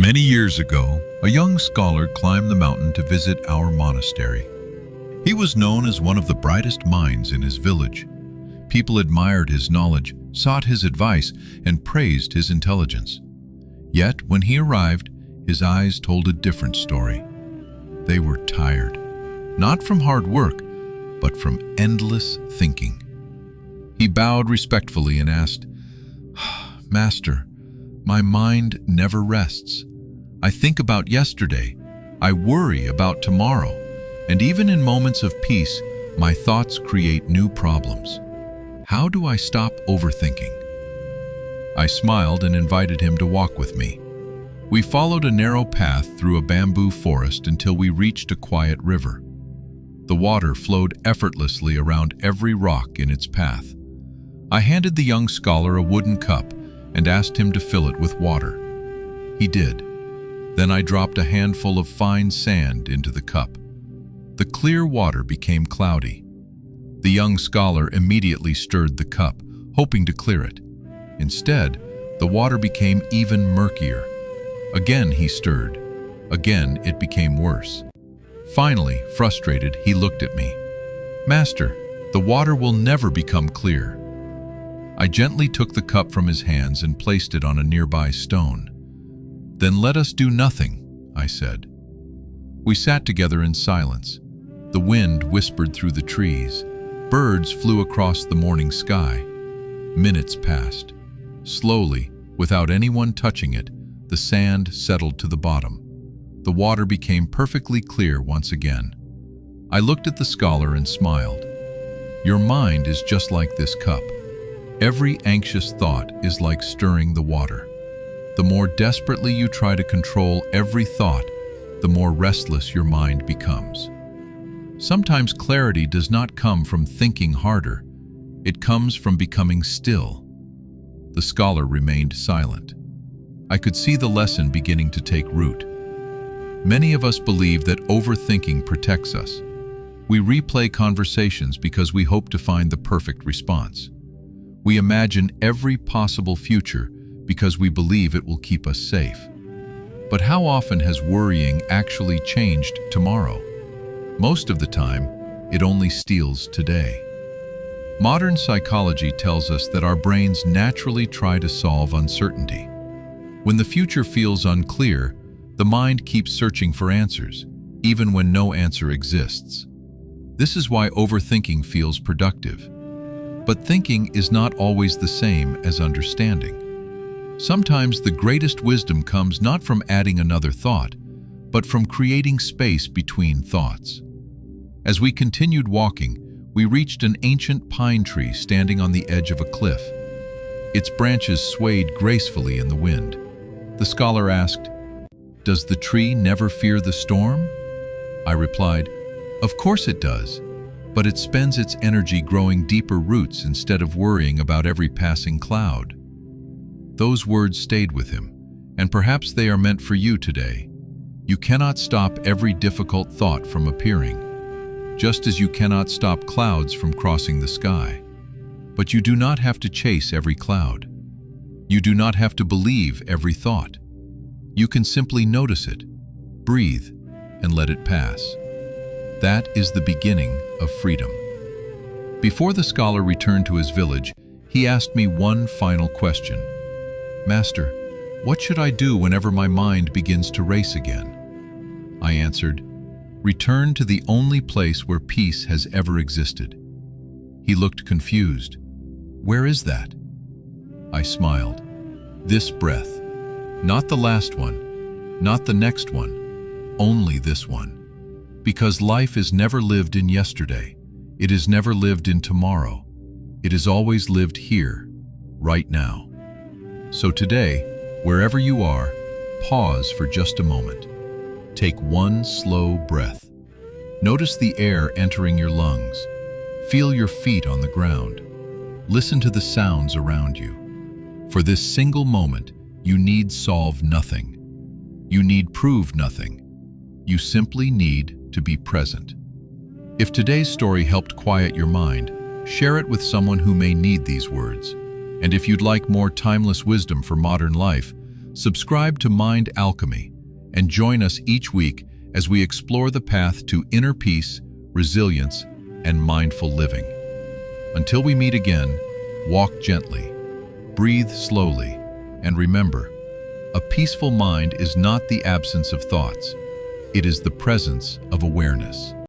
Many years ago, a young scholar climbed the mountain to visit our monastery. He was known as one of the brightest minds in his village. People admired his knowledge, sought his advice, and praised his intelligence. Yet, when he arrived, his eyes told a different story. They were tired, not from hard work, but from endless thinking. He bowed respectfully and asked, "Master, my mind never rests. I think about yesterday. I worry about tomorrow. And even in moments of peace, my thoughts create new problems. How do I stop overthinking?" I smiled and invited him to walk with me. We followed a narrow path through a bamboo forest until we reached a quiet river. The water flowed effortlessly around every rock in its path. I handed the young scholar a wooden cup and asked him to fill it with water. He did. Then I dropped a handful of fine sand into the cup. The clear water became cloudy. The young scholar immediately stirred the cup, hoping to clear it. Instead, the water became even murkier. Again he stirred. Again it became worse. Finally, frustrated, he looked at me. "Master, the water will never become clear." I gently took the cup from his hands and placed it on a nearby stone. "Then let us do nothing," I said. We sat together in silence. The wind whispered through the trees. Birds flew across the morning sky. Minutes passed. Slowly, without anyone touching it, the sand settled to the bottom. The water became perfectly clear once again. I looked at the scholar and smiled. "Your mind is just like this cup. Every anxious thought is like stirring the water. The more desperately you try to control every thought, the more restless your mind becomes. Sometimes clarity does not come from thinking harder. It comes from becoming still." The scholar remained silent. I could see the lesson beginning to take root. Many of us believe that overthinking protects us. We replay conversations because we hope to find the perfect response. We imagine every possible future because we believe it will keep us safe. But how often has worrying actually changed tomorrow? Most of the time, it only steals today. Modern psychology tells us that our brains naturally try to solve uncertainty. When the future feels unclear, the mind keeps searching for answers, even when no answer exists. This is why overthinking feels productive. But thinking is not always the same as understanding. Sometimes the greatest wisdom comes not from adding another thought, but from creating space between thoughts. As we continued walking, we reached an ancient pine tree standing on the edge of a cliff. Its branches swayed gracefully in the wind. The scholar asked, "Does the tree never fear the storm?" I replied, "Of course it does, but it spends its energy growing deeper roots instead of worrying about every passing cloud." Those words stayed with him, and perhaps they are meant for you today. You cannot stop every difficult thought from appearing, just as you cannot stop clouds from crossing the sky. But you do not have to chase every cloud. You do not have to believe every thought. You can simply notice it, breathe, and let it pass. That is the beginning of freedom. Before the scholar returned to his village, he asked me one final question. "Master, what should I do whenever my mind begins to race again?" I answered, "Return to the only place where peace has ever existed." He looked confused. "Where is that?" I smiled. "This breath. Not the last one, not the next one, only this one. Because life is never lived in yesterday. It is never lived in tomorrow. It is always lived here, right now. So today, wherever you are, pause for just a moment. Take one slow breath. Notice the air entering your lungs. Feel your feet on the ground. Listen to the sounds around you. For this single moment, you need solve nothing. You need prove nothing. You simply need to be present. If today's story helped quiet your mind, share it with someone who may need these words. And if you'd like more timeless wisdom for modern life, Subscribe to Mind Alchemy and join us each week as we explore the path to inner peace, resilience, and mindful living. Until we meet again, walk gently, breathe slowly, and remember, a peaceful mind is not the absence of thoughts. It is the presence of awareness.